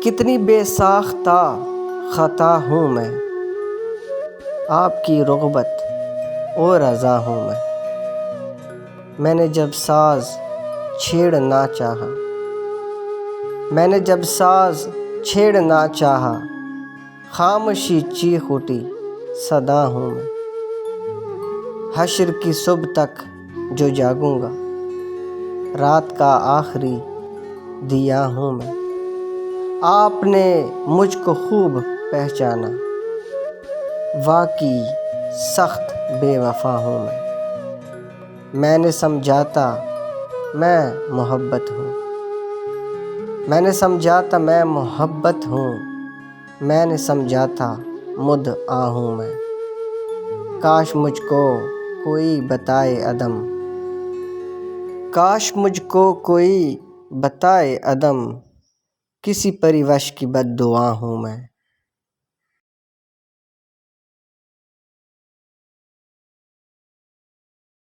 کتنی بے ساختہ خطا ہوں آپ کی رغبت اور رضا ہوں میں نے جب ساز چھیڑنا چاہا خاموشی چیخ اٹھی صدا ہوں میں حشر کی صبح تک جو جاگوں گا رات کا آخری دیا ہوں میں آپ نے مجھ کو خوب پہچانا واقعی سخت بے وفا ہوں میں نے سمجھا تھا میں محبت ہوں میں نے سمجھا تھا مدعا ہوں میں کاش مجھ کو کوئی بتائے عدم کسی پریوش کی بد دعا ہوں میں